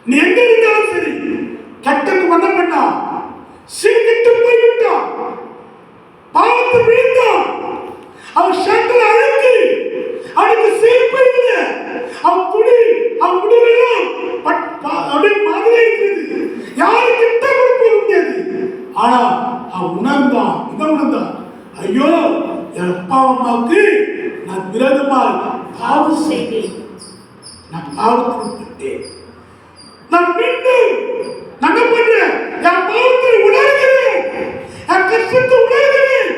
நீ எங்க இருந்தாலும் சரி, கட்டக்கு வந்த பண்ணா, சீக்கிட்டு போய்விட்டான், பாவத்தை விழுந்தான், அவன் சட்டல அழுக்கு, அவனுக்கு சீர்ப்பு இல்லை, அவன் துணி, அவன் முடிவெல்லாம் அப்படியே மாதிரி இருக்குது, யாரும் கிட்ட கொடுக்க முடியாது. ஆனா அவன் உணர்ந்தான். என்ன உணர்ந்தான்? ஐயோ, என் அப்பா அம்மாவுக்கு நான் விரோதமாக பாவம் செய்தேன், நான் பாவத்துக்கு உட்பட்டேன், நான் மீண்டும் நான் பண்றேன், என் பாவத்தை உணர்கிறேன், என் கஷ்டத்தை உணர்கிறேன்,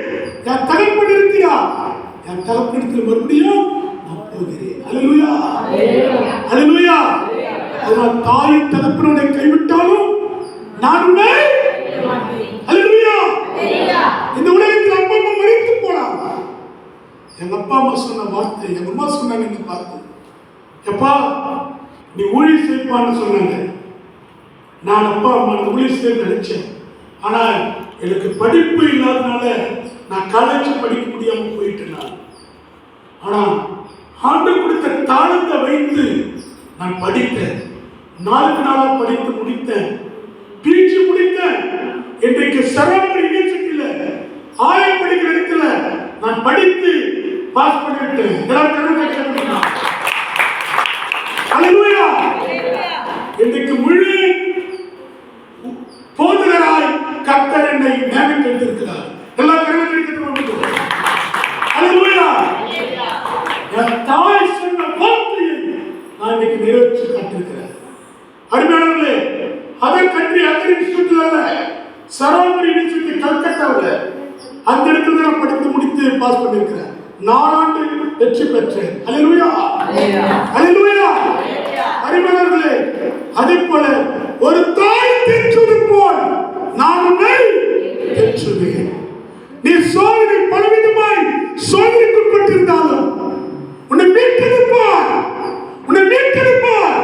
என் தகப்பன் இருக்கிறார், என் தகப்பனிடத்தில் மறுபடியும் நான் போகிறேன். அல்லேலூயா, அல்லேலூயா. அதனால் தாயின் தகப்பனுடைய கைவிட்டாலும் நான் உன்னை, அல்லேலூயா. இந்த உலகத்தில் அப்பா அம்மா மறித்து போலாம். எங்க அப்பா அம்மா சொன்ன வார்த்தை, எங்க அம்மா சொன்னாங்க, என்ன பார்த்து, எப்பா நீ ஊழியம் செய்ப்பான்னு சொன்னாங்க. நான் அப்பா அம்மா ஊழியம் செய்ய நினைச்சேன். ஆனா எனக்கு படிப்பு இல்லாதனால நான் காலேஜ் படிக்க முடியாம போயிட்டேன். ஆனா ஆண்டவர் கொடுத்த தாளத்தை வைத்து நான் படித்தேன். நாளுக்கு நாளா படித்து முடித்தேன், பிஜி முடித்தேன். இன்றைக்கு சராமரி யூனிவர்சிட்டியில ஆயம் படிக்கிற இடத்துல நான் படித்து பாஸ் பண்ணிவிட்டேன். அல்லேலூயா. இன்றைக்கு முழு போதகராய் கர்த்தர் என்னை நியமித்திருக்கிறார். எல்லா கருவத்தையும் அல்லேலூயா. என் தாய் சொன்ன வார்த்தையை நான் இன்னைக்கு நிறைவேற்றி காட்டிருக்கிறேன். அருமையானவர்களே, அதர் கண்ட்ரி, அதர் இன்ஸ்டிடியூட் அல்ல, சராமரி யூனிவர்சிட்டி கல்கட்டாவில் அந்த இடத்துல நான் படித்து முடித்து பாஸ் பண்ணியிருக்கிறேன். 4 ஆண்டு வெற்றி பெற்றேன். அல்லேலூயா, அல்லேலூயா. அருமையானவர்களே, அதே போல ஒரு தாய் தேற்றுவது போல் நான் உன்னை தேற்றுவேன். நீ சோதனை பலவிதமாய் சோதனைக்குட்பட்டிருந்தாலும் உன்னை மீட்டெடுப்பார், உன்னை மீட்டெடுப்பார்.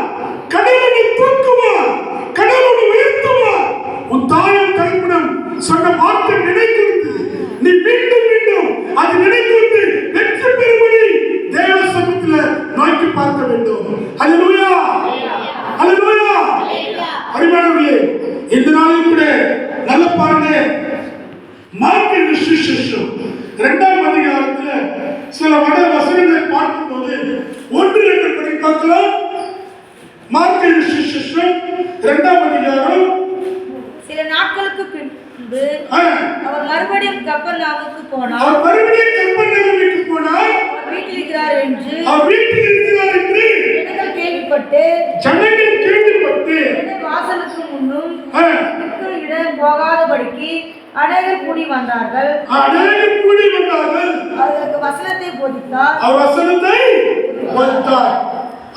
கடவுளை தூக்குவார், கடவுளை உயர்த்துவார். உன் தாயும் தகப்பனும் சொன்ன வார்த்தை நினைக்கிறது, நீ மீண்டும் மீண்டும் அது நினைக்கிறது வெற்றி பெறும்படி தேவ சமூகத்தில் நோக்கி பார்க்க வேண்டும். அல்லேலூயா, அல்லேலூயா. அருமையானவர்களே, இந்த நாளில் கூட நல்ல பாருங்க, மார்க்கின் விசேஷம் 2ஆம் அதிகாரத்தில் சில வட வசனங்களை பார்க்கும்போது 1-2 படி பார்க்கலாம். மார்க்கின் விசேஷம் 2ஆம் அதிகாரம். சில நாட்களுக்கு பின்பு அவர் மறுபடியும் கப்பர்நாகுவுக்கு போனார். அவர் மறுபடியும் கப்பர்நாகுவுக்கு போனார். அவர் வீட்டில் இருக்கிறார் என்று ஜனங்கள் கேள்விப்பட்டு வாசலுக்கு முன்னும் காணும்படிக்கு அநேகர் கூடி வந்தார்கள். அவர்களுக்கு வசனத்தை போதித்தார்.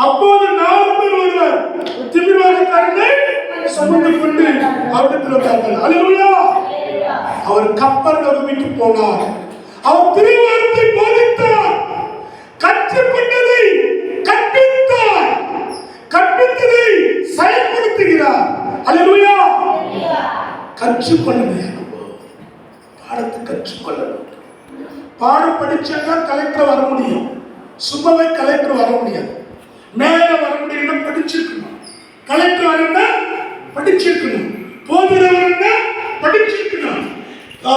அப்போது 4 பேர் ஒருவர் திமிர்வாதக்காரனை சுமந்து கொண்டு அவரிடத்தில் வந்தார்கள். அல்லேலூயா. அவர் கப்பர்நகூமுக்கு போனார். அவர் திருவார்த்தை போதித்தார். கற்றுக்கொண்டதை கற்பித்தார். கற்பித்ததை செயல்படுத்துகிறார். அல்லேலூயா. கற்றுக்கொள்ளணும். பாடத்தை கற்றுக்கொள்ளணும். பாடம் படிச்சாதான் கலெக்டர் வர முடியும். சும்மாவே கலெக்டர் வர முடியாது. மேல வர முடியும்னா படிச்சிருக்கணும். கலெக்டர் வரணும்னா படிச்சிருக்கணும். போதுறவர் வரணும்னா படிச்சிருக்கணும்.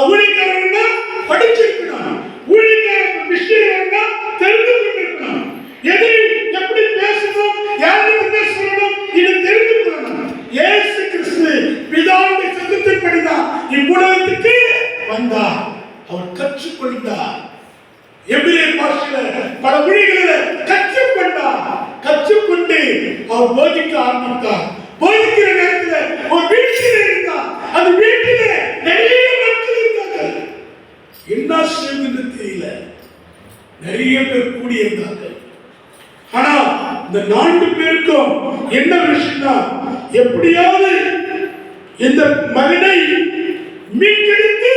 ஊழியக்காரன்னா படிச்சிருக்கணும். ஊழியக்காரன் விஷயம் வரணும்னா தெரிந்து கொண்டிருக்கணும். எதை எப்படி பேசணும், யாருக்கு பேசணும், இதை தெரிந்து கொள்ளணும். இயேசு கிறிஸ்து பிதாவுடைய சித்தத்தின்படிதான் இவ்வுலகத்துக்கு வந்தார். அவர் கற்றுக்கொண்டார். எபிரேய பாஷையில பல மொழிகளில கற்றுக்கொண்டார். கற்றுக்கொண்டு அவர் போதிக்க ஆரம்பித்தார். போதிக்கிற நேரத்தில் ஒரு வீட்டில் இருந்தார். அந்த வீட்டில நிறைய மக்கள் இருந்தார்கள். என்ன செய்வது தெரியல. நிறைய பேர் கூடி இருந்தார்கள். ஆனா இந்த 4 பேருக்கும் என்ன விஷயம்னா, எப்படியாவது இந்த மகனை மீட்டெடுத்து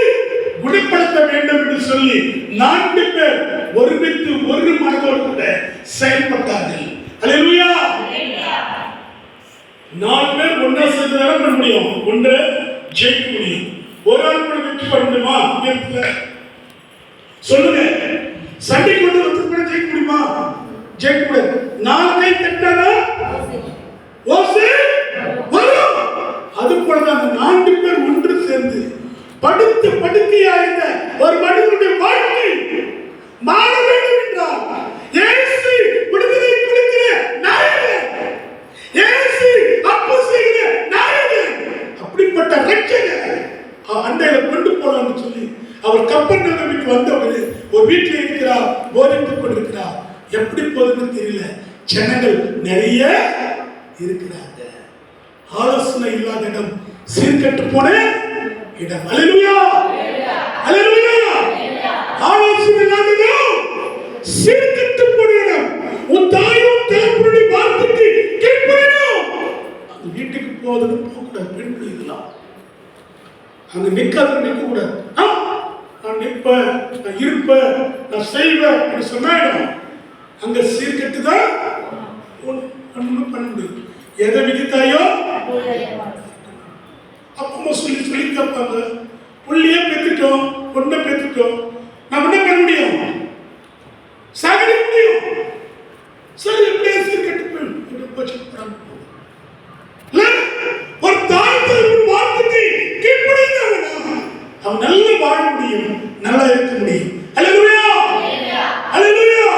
குணப்படுத்த வேண்டும் என்று சொல்லி 4 பேர் ஒருமித்து ஒரு மனதோடு கூட செயல்பட்டார்கள். அல்லேலூயா. 4 பேர் ஒன்னா சேர்ந்து தான் பண்ண முடியும். ஒன்று ஜெயிக்க முடியும். ஒரு ஆள் கூட வெற்றி பண்ண முடியுமா? சொல்லுங்க. சண்டை கொண்டு வந்து ஜெயிக்க முடியுமா? ஜெயிக்க முடியாது. 4 கை தட்டானா ஓசை வரும். அது போலதான் அந்த 4 பேர் ஒன்று சேர்ந்து படுத்து படுக்கையாயிருந்த ஒரு மனிதனுடைய வாழ்க்கை மாற வேண்டும் என்றால் இயேசு விடுதலை கொடுக்கிற நாயகன், இயேசு அற்புத செய்கிற நாயகன், அப்படிப்பட்ட ரட்சகர் அண்டையில கொண்டு போலான்னு சொல்லி அவர் கப்பர்நகூமுக்கு வந்தவர் ஒரு வீட்டில் இருக்கிறார். போதித்துக் கொண்டிருக்கிறார். எப்படி போகுதுன்னு தெரியல. ஜனங்கள் நிறைய இருக்கிறாங்க. ஆலோசனை இல்லாத இடம், சீர்கெட்டு போன இடம். அல்லேலூயா. அல்லேலூயா. ஆலோசனை இல்லாத இடம், சீர்கெட்டு போன இடம். உன் தாயும் தகப்பனுடைய வார்த்தைக்கு கீழ்ப்படியணும். அந்த வீட்டுக்கு போவதுக்கு போகக்கூடாது. பெண் பிள்ளைகளாம் அங்க நிற்க கூடாது. நான் நிற்பேன், நான் இருப்பேன், நான் செய்வேன் என்று சொன்னாயிடும். அங்க சீர்கெட்டு தான் ஒன்றும் பண்ண முடியும். எதை விதித்தாயோ அப்பமா சொல்லி சொல்லி தப்பாங்க. புள்ளியே பெற்றுட்டோம், பொண்ணை பெற்றுட்டோம், நம்ம என்ன பண்ண முடியும்? சாகடிக்க முடியும். சரி, எப்படியே சீர்கெட்டு போய் ஒரு தாழ்த்தல் வார்த்தைக்கு கீழ்ப்படிந்தாங்கன்னா அவன் நல்ல வாழ முடியும், நல்லா இருக்க முடியும். அல்லேலூயா. அல்லேலூயா.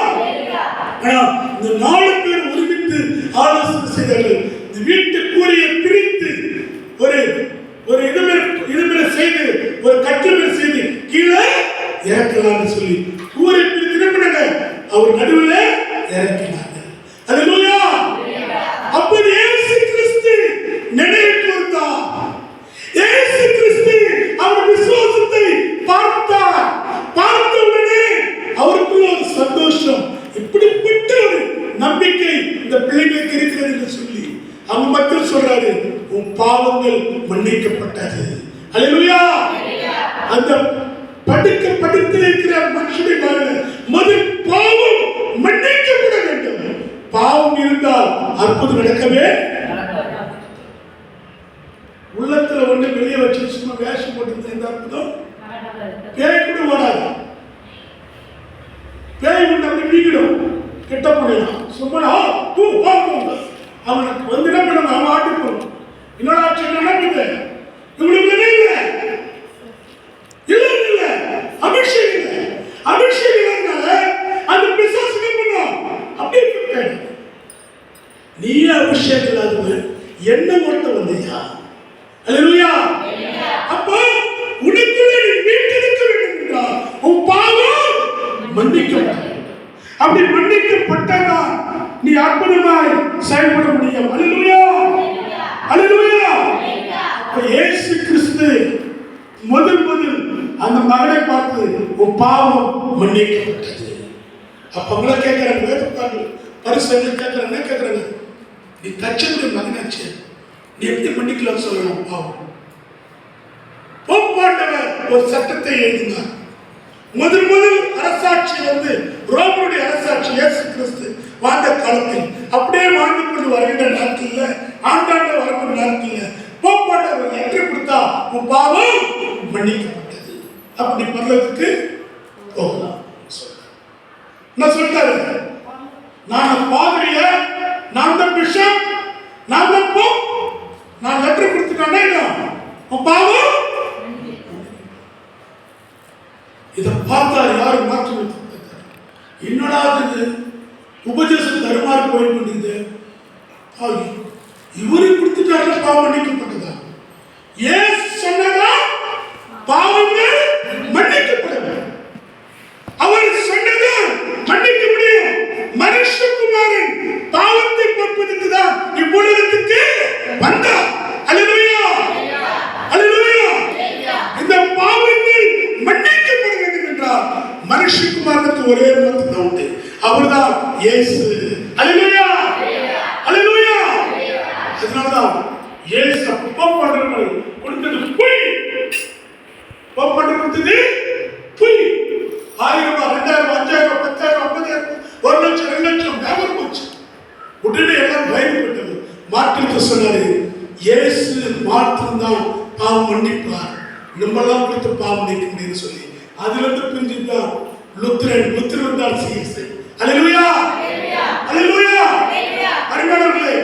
ஆனா இந்த 4 பேர் ஒருமித்து ஆலோசனை செய்தார்கள். இந்த வீட்டு கூரையை பிரித்து ஒரு இதுமே செய்து ஒரு கட்டுரை செய்து கீழே இறக்கலாம்னு சொல்லி கூரை பிரித்து நிரப்பினாங்க. அவர் நடுவில் இறக்கினாங்க. அல்லேலூயா. அப்போது இயேசு கிறிஸ்து நினைவுக்கு வந்தார். இயேசு கிறிஸ்து அவர் விசுவாசத்தை பார்த்தார். பார்த்த உடனே அவருக்குள்ள ஒரு சந்தோஷம், இப்படிப்பட்ட ஒரு நம்பிக்கை இந்த பிள்ளைகளுக்கு இருக்கிறது என்று சொல்லி அவங்க மக்கள் சொல்றாரு, உன் பாவங்கள் மன்னிக்கப்பட்டது. அல்லேலூயா. அந்த படுத்து இருக்கிற மனுஷனை முதல் பாவம் மன்னிக்கப்பட வேண்டும். பாவம் இருந்தால் அற்புதம் நடக்கவே. உள்ளத்துல ஒண்ணு வெளியே வச்சு சும்மா வேஷம் போட்டு எந்த அற்புதம்? பேய் கூட ஓடாது. பேய் கொண்டு அப்படி வீங்கிடும், கெட்ட போடலாம். சும்மா அவனுக்கு வந்து என்ன பண்ண, அவன் ஆட்டுக்கணும். என்னோட ஆட்சி நடக்குது இவங்களுக்கு இல்லை, இல்லை அபிஷேகம் இல்லை. அபிஷேகம் அந்த பிசாசு பண்ணும். அப்படியே நீ அபிஷேகம் இல்லாதவன் என்ன ஒருத்த வந்தியா? அல்லேலூயா. அப்போ உனக்குள்ளே நீ மீட்டெடுக்க வேண்டும் என்றால் உன் பாவம் மன்னிக்கப்படும். அப்படி மன்னிக்கப்பட்டதா நீ அற்புதமாய் செயல்பட முடியும். அல்லேலூயா. பார்த்து உன் பாவம் மன்னிக்கப்பட்டது. அப்ப அவங்கள கேட்கிறாங்க, வேதப்பார்கள் பரிசுகள் கேட்கிறாங்க, கேட்கிறாங்க, நீ தச்சனுடைய மகனாச்சு, நீ எப்படி மன்னிக்கலாம் சொல்லலாம் பாவம்? போப்பாண்டவர் ஒரு சட்டத்தை எழுதினார். முதல் அரசாட்சி ரோமனுடைய அரசாட்சி இயேசு கிறிஸ்து வாழ்ந்த காலத்தில் அப்படியே வாழ்ந்து கொண்டு வருகின்ற நாட்கள்ல, ஆண்டாண்ட வருகின்ற நாட்கள்ல போப்பாண்டவர் என்று கொடுத்தா உன் பாவம் மன்னிக்கப்பட்டது, அப்படி பரலோகத்துக்கு போகலாம். நான் சொல்லிட்டாரு, நான் பாதிரிய, நான் தான் பிஷப், நான் தான் போப், நான் லெட்டர் கொடுத்துட்டேன்னா உன் பாவம். இதை பார்த்தா யாரும் மாற்றி என்னடா உபதேசம் தருமாறு போய் கொண்டிருந்த இவரு கொடுத்துட்டாரு பாவம் மன்னிக்கப்பட்டதா? ஏன் சொன்னதா பாவங்கள் மன்னிக்கப்படும்? அவர் சொன்னது மன்னிக்க முடியும். மனுஷகுமாரன் பாவத்தை போக்குவதற்கு தான் இவ்வுலகத்துக்கு வந்தார். அல்லேலூயா, அல்லேலூயா. இந்த பாவங்கள் மன்னிக்கப்பட வேண்டும் என்றால் மனுஷகுமாரனுக்கு ஒரே மதம் தான் உண்டு, அவர்தான் இயேசு. அல்லேலூயா, அல்லேலூயா. அதனால்தான் இயேசு போப்பாண்டவர் கொடுத்தது பொய், போப்பாண்டவர் கொடுத்தது பொய். 1000 ரூபாய், 2000, 5000, 10,000, 50,000, 1 லட்சம், 2 லட்சம் வியாபாரம் போச்சு. உடனே எல்லாம் பயன்பட்டது. மாற்றிட்டு சொன்னாரு, இயேசு மாத்திரம்தான் பாவம் மன்னிப்பார், நம்மெல்லாம் கொடுத்து பாவம் நீக்க முடியும்னு சொல்லி அதுல இருந்து பிரிஞ்சுதான் லுத்திரன் தான் சிஎஸ்ஐ. அல்லேலூயா, அல்லேலூயா. அருமையானவர்களே,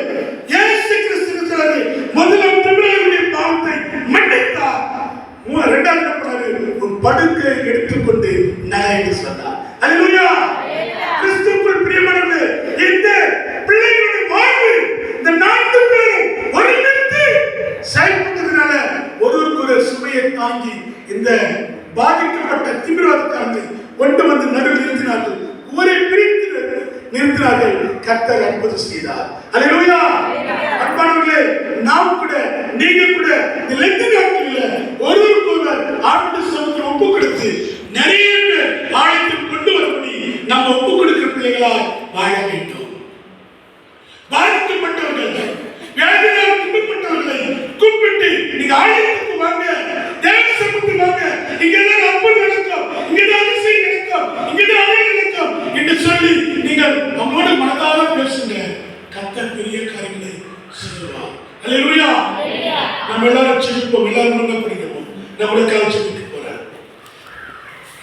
இயேசு கிறிஸ்து சொன்னாரு, முதல்ல தமிழர்களுடைய பாவத்தை மன்னித்தார், இரண்டாவது உன் படுக்கை எடுத்துக்கொண்டு நகை சொன்னார். அல்லேலூயா. கிறிஸ்துவுக்குள் பிரியமானவர்களே, இந்த பிள்ளைகளுடைய வாழ்வு இந்த 4 பேரும் ஒருங்கிணைந்து செயல்பட்டதுனால ஒருவருக்கு ஒரு சுமையை தாங்கி இந்த பாதிக்கப்பட்ட தீவிரவாதக்காரர்களை கொண்டு வந்து நடுவில் நிறுத்தினார்கள், ஊரை பிரித்து நிறுத்தினார்கள். கர்த்தர் அற்புதம் செய்தார். அல்லேலூயா. அன்பானவர்களே, நாம் கூட நீங்க கூட இந்த லெந்து நாட்களில் ஒருவருக்கு ஒருவர் ஆண்டு சமூகத்தை ஒப்பு கொடுத்து நிறைய பேர் ஆலயத்தில் கொண்டு வரும்படி நம்ம ஒப்பு கொடுக்கிற பிள்ளைகளால் வாழ வேண்டும். பாதிக்கப்பட்டவர்கள், வேதனையால் துன்பப்பட்டவர்களை கூப்பிட்டு நீங்க ஆலயத்துக்கு வாங்க, தேவ சமூகத்துக்கு வாங்க, இங்கதான் அற்புதம் நடக்கும், இங்கதான் அதிசயம் நடக்கும், இங்கதான் அருள் நடக்கும் என்று சொல்லி நீங்கள் நம்மோட மனதார பேசுங்க. கர்த்தர் பெரிய காரியங்களை செய்வார். அல்லேலூயா. நம்ம எல்லாரும் செபிப்போம், எல்லாரும் முன்ன படிக்கிறோம். நான் உங்களுக்காக செபிக்க போறேன்.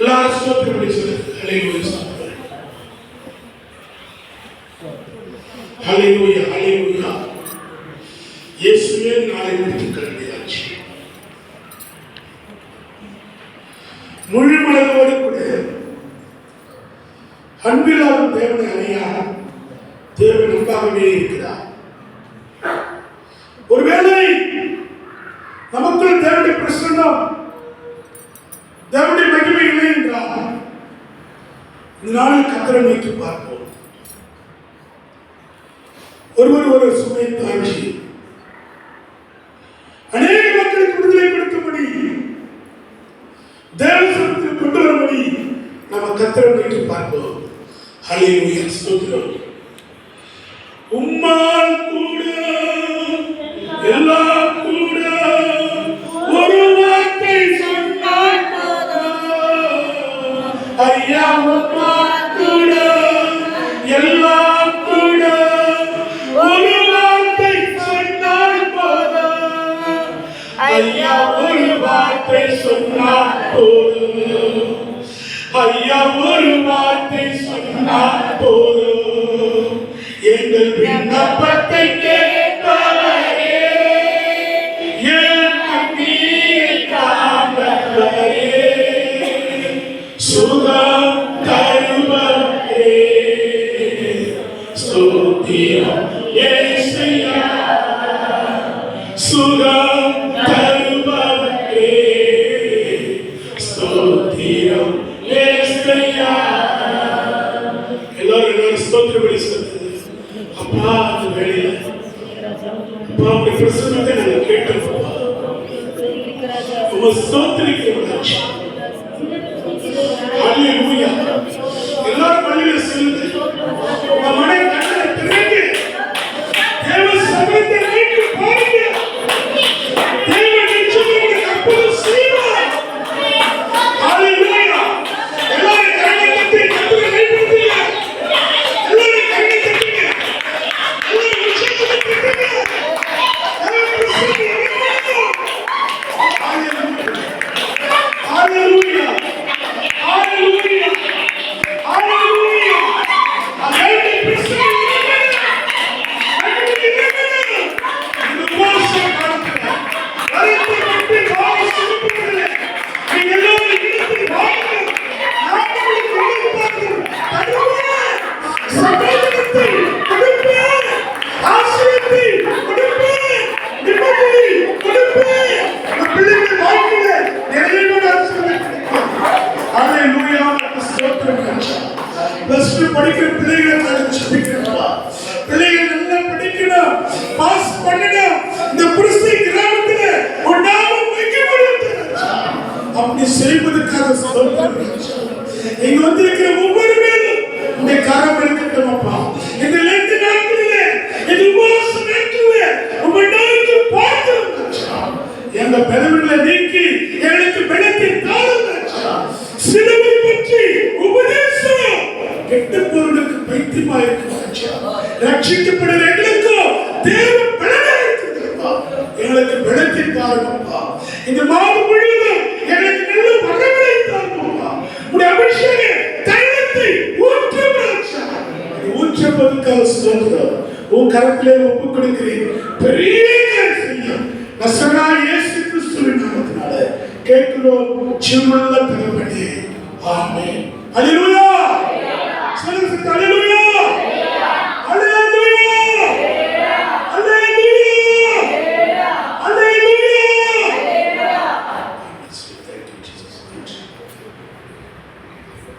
எல்லாரும் ஸ்தோத்திரம் சொல்லுங்க. அல்லேலூயா, அல்லேலூயா, அல்லேலூயா. இயேசுவே நாளை முடித்து கருணையாச்சு. முழு மனதோடு கூட அன்பிலாரும் தேவனை அறியாத தேவன் அன்பாகவே இருக்கிறார். ஒருவேளை நமக்குள் தேவனுடைய பிரசன்னம், தேவனுடைய மகிமை இல்லை என்றால் இந்த நாளில் கர்த்தரை நோக்கி பார்ப்போம். ஒருவர் ஒரு சுமையை தாங்கி அநேக மக்களுக்கு விடுதலை கொடுக்கும்படி தேவசனத்தில் கொண்டு வரும்படி நம்ம கர்த்தரை நோக்கி பார்ப்போம். ஹல்லேலூயா, ஸ்தோத்திரம். உம்மால் கூட எல்லாம் கூட ஒரு வார்த்தை சொன்னால் ஐயா, உம்மால் கூட எல்லாம் கூட ஒரு வார்த்தை சொன்னால் போதும் ஐயா, ஒரு வார்த்தை சொன்னால் போதும் ஐயா, ஒரு வார்த்தை சொன்னால் போதும் எங்கள் விண்ணப்பத்தை கேட்பவரே, என் கண்ணீரை காண்பவரே, சுகம் தருபவரே, ஸ்தோத்திரம் இயேசுவே, சுகம் தருபவரே, ஸ்தோத்திரம் இயேசுவே. எல்லாரும் ஸ்தோத்திரப்படி சொல்லுங்க. அப்பா, அந்த வேளையில அப்பா உடைய பிரசன்னத்தை நாங்கள் கேட்டோம். உங்க ஸ்தோத்திரிக்கிறோம். செய்வதற்காக ஸ்தோத்திரம். இங்க வந்திருக்கிற ஒவ்வொரு பேரும் இந்த கரம் இருக்கட்டும் அப்பா. இந்த 2 நாட்களிலே இந்த உபவாச நாட்களிலே உம்மை நோக்கி பார்க்கிறோம் ராஜா. எங்க பலவீனங்களை நீக்கி எங்களுக்கு பலத்தை தாரும் ராஜா. சிலுவை பற்றி உபதேசம் கெட்ட பொருளுக்கு பைத்தியமா இருக்கு ராஜா. ரட்சிக்கப்படுகிற எங்களுக்கு தேவ பலனை இருக்கிறதப்பா. எங்களுக்கு பலத்தை தாருங்கப்பா. இந்த மாதம் முழுவதும் எங்களுக்கு நல்ல வரங்களை தாருங்கப்பா. உடைய அபிஷேக தைலத்தை ஊற்றும் ராஜா. ஊற்றப்பதற்காக ஸ்தோத்திரம். உன் கரத்திலே ஒப்புக் கொடுக்கிறேன். பெரிய காரியம் செய்யும் நசரேயனாகிய இயேசு கிறிஸ்துவின் நாமத்தினாலே கேட்கிறோம் ஜீவனுள்ள தகப்பனே. ஆமென். அல்லேலூயா. சொல்லுங்க அல்லேலூயா.